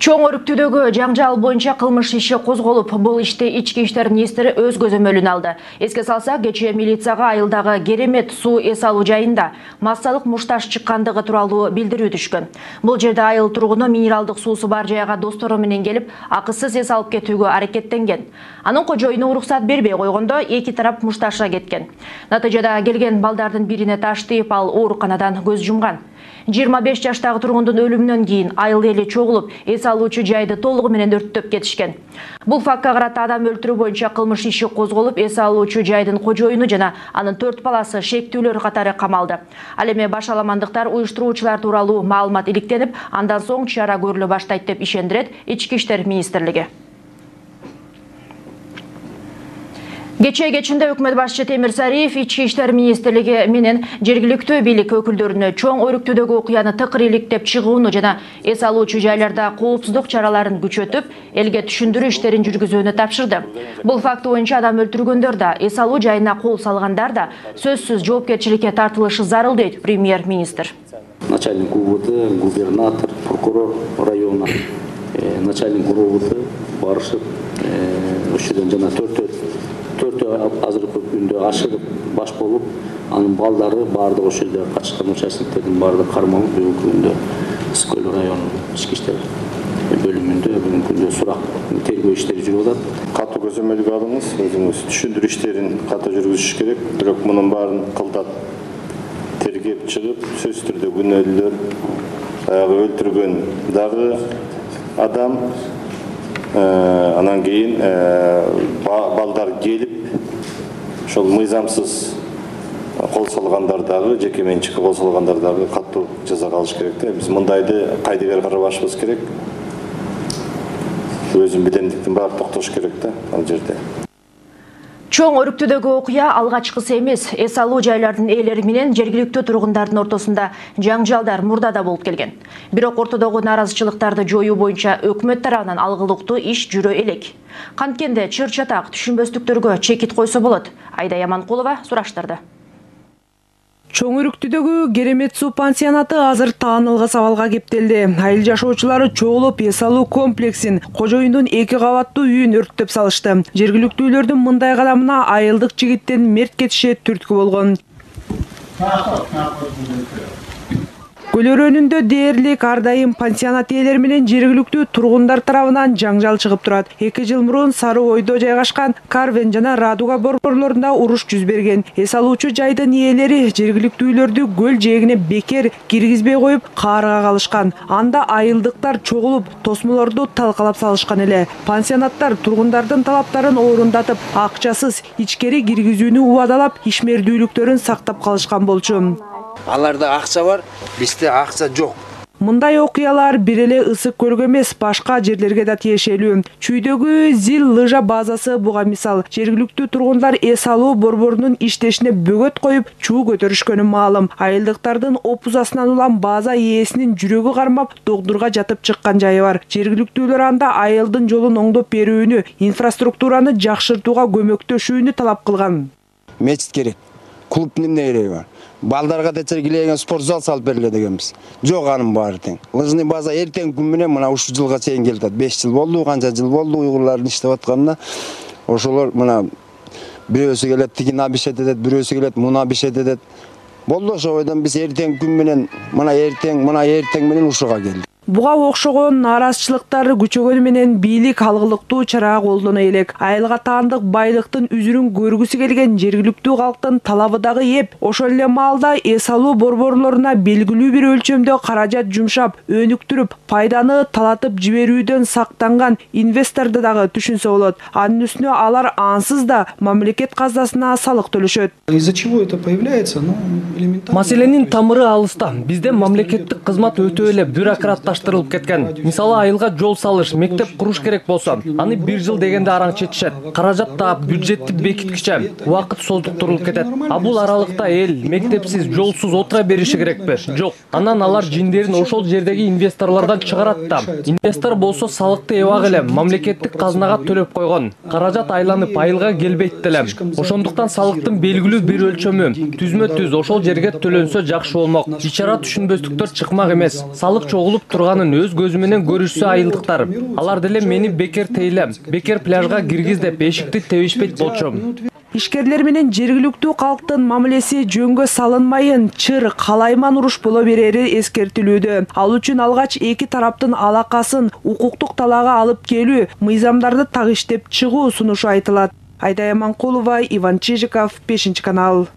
Чоң өрүктүдөгү жаңжал боюнча кылмыш иши козголуп, бул ишти ички иштер министри өз көзөмөлүнө алды. Эске салсак, кечээ милицияга айылдагы Керемет суу эс алуу жайында массалык мушташ чыккандыгы тууралуу билдирүү түшкөн. Бул жерде айыл тургуну минералдык суусу бар жайга достору менен келип, акысыз эс алып кетүүгө аракеттенген. Анын кожоюну уруксат бербей койгондо эки тарап мушташка кеткен. Натыйжада келген балдардын бирине таш тийип, ал ооруканадан көз жумган. 25 жаштагы тургундун өлүмүнөн кийин айыл эли чогулуп, эс алуучу жайды толугу менен өрттөп кетишкен. Бул фактка карата адам өлтүрүү боюнча кылмыш иши козголуп, эс алуучу жайдын кожоюну жана анын 4 баласы шектүүлөр катары камалды. Ал эми башаламандыктар уюштуруучулар тууралуу маалымат иликтенип, андан соң чара көрүлө баштайт деп ишендирет Ички иштер министрлиги. Кечээ өкмөт башчы Темир Сариев Ички иштер министрлиги менен жергиликтүү бийлик өкүлдөрүнө чоң өрүктүдөгү окуяны тыкыр иликтеп чыгууну жана эс алуучу жайларда коопсуздук чараларын күчөтүп, элге түшүндүрүү иштерин жүргүзүүнү тапшырды. Бул факт боюнча адам өлтүргөндөр да, эс алуу жайына кол салгандар да сөзсүз жоопкерчиликке тартылышы зарыл дейт премьер-министр. Начальник УВД, губернатор, прокурор района, начальник УВД барышып, ошодон жана төртөө азыркы күндө ашыгып баш болуп, анын балдары баардык ошол жерде катышкан участниктердин баардыгы кармалып, бүгүнкү күндө Ысык-Көл районунун ички иштер бөлүмүндө бүгүнкү күндө сурак тергөө иштери жүрүп атат. Катуу көзөмөлгө алыңыз, өзүңүз түшүндүрүү иштерин катуу жүргүзүш керек. Бирок мунун баарын кылдап тергеп чыгып, сөзсүз түрдө күнөөлүүлөр, өлтүргөн дагы адам, анан кийин балдар келип, ошол мыйзамсыз кол салгандар дагы, жеке менчикке кол салгандар дагы катуу жазага алыш керек да. Биз мындайды кайдыгер карабашыбыз керек. Өзүн бедемдиктин баары токтош керек да ал жерде. Чоң өрүктүдөгү окуя алгачкысы эмес. Эс алуу жайлардын ээлери менен жергиликтүү тургундардын ортосунда жаңжалдар мурда да болуп келген. Бирок ортодогу нааразычылыктарды жоюу боюнча өкмөт тарабынан алгылыктуу иш жүрө элек. Канткенде чыр-чатак түшүнбөстүктөргө чекит койсо болот. Айда Яманкулова сураштырды. Чоң өрүктүдөгү Керемет суу пансионаты азыр таанылгы сабалга кептелди. Айыл жашоочулары чогулуп эс алуу комплексин, кожоюндун 2 кабаттуу үйүн өрттөп салышты. Жергиликтүүлөрдүн мындай кадамына айылдык жигиттин мерт кетиши түрткү болгон. Көлөрөнүндө дээрлик ар дайым пансионат ээлери менен жергиликтүү тургундар тарабынан жаңжал чыгып турат. 2 жыл мурун Сары Ойдо жайгашкан Карвен жана Радуга борборлорунда уруш жүз берген. Эс алуучу жайдын ээлери жергиликтүүлөрдү көл жээгине бекер киргизбей коюп, каарга калышкан. Анда айылдыктар чогулуп, тосмолорду талкалап салышкан эле. Пансионаттар тургундардын талаптарын орундатып, акчасыз ичкери киргизүүнү убадалап, ишмердүүлүктөрүн сактап калышкан болчу. Аларда акча бар, бизде акча жок. Мындай окуялар бир эле Ысык-Көлгө эмес, башка жерлерге да тиешелүү. Чүйдөгү Зил лыжа базасы буга мисал. Жергиликтүү тургундар эс алуу борборунун иштешине бөгөт коюп, чуу көтөрүшкөнү маалым. Айылдыктардын опузасынан улам база ээсинин жүрөгү кармап, догдурга жатып чыккан жайы бар. Жергиликтүүлөр анда айылдын жолун оңдоп берүүнү, инфраструктураны жакшыртууга көмөктөшүүнү талап кылган. Мечит керек, клуб эмне кереги бар? Балдарга течергилеген спорт зал салып бериле дегенбиз. Жок анын баары тең. Лыжный база эртең күн менен мына ушул жылга чейин келип атат. 5 жыл болду, канча жыл болду уйгурлардын иштеп атканына. Ошолор мына бирөөсү келет, тигин абишет этет, бирөөсү келет, муну абишет этет. Болду ошо бойдон биз эртең күн менен, мына эртең менен ушуга келдик. Буга окшогон нааразычылыктар күчөгөнү менен бийлик алгылыктуу чара колдоно элек. Айылга таандык байлыктын үзүрүн көргүсү келген жергиликтүү калктын талабы дагы эп. Ошол эле маалда эс алуу борборлоруна белгилүү бир өлчөмдө каражат жумшап, өнүктүрүп, пайданы талатып жиберүүдөн сактанган инвесторду дагы түшүнсө болот. Анын үстүнө алар ансыз да мамлекет казнасына салык төлөшөт. Из-за чего это появляется? Элементарно. Маселенин тамыры алыста. Бизде мамлекеттик кызмат өтө эле бюрократташтырылып кеткен. Мисалы айылга жол салыш, мектеп куруш керек болсо, аны 1 жыл дегенде араң четишет. Каражат таап, бюджетти бекиткиче убакыт создуктурулуп кетет. А бул аралыкта эл мектепсиз, жолсуз отура бериши керекпи? Жок. Анан алар жиндерин ошол жердеги инвесторлордон чыгарат да. Инвестор болсо салыкты эбак эле мамлекеттик казнага төлөп койгон. Каражат айланып айылга келбейт деле. Ошондуктан салыктын белгилүү бир өлчөмү түзмө түз ошол жерге төлөнсө жакшы болмок. Ичара түшүнбөстүктөр чыкмак эмес. Салык чогулуп туруп турганын өз көзү менен көрүшсө айылдыктар. Алар деле мени бекер тейлем, бекер пляжга киргиз деп эшикти тебишпейт болчумун. Ишкерлер менен жергиликтүү калктын мамилеси жөнгө салынмайын, чыр калайман уруш боло берери эскертилүүдө. Ал үчүн алгач эки тараптын алакасын укуктук талаага алып келүү, мыйзамдарды так иштеп чыгуу сунушу айтылат. Айдая Манкулова, Иван Чижиков, 5 канал.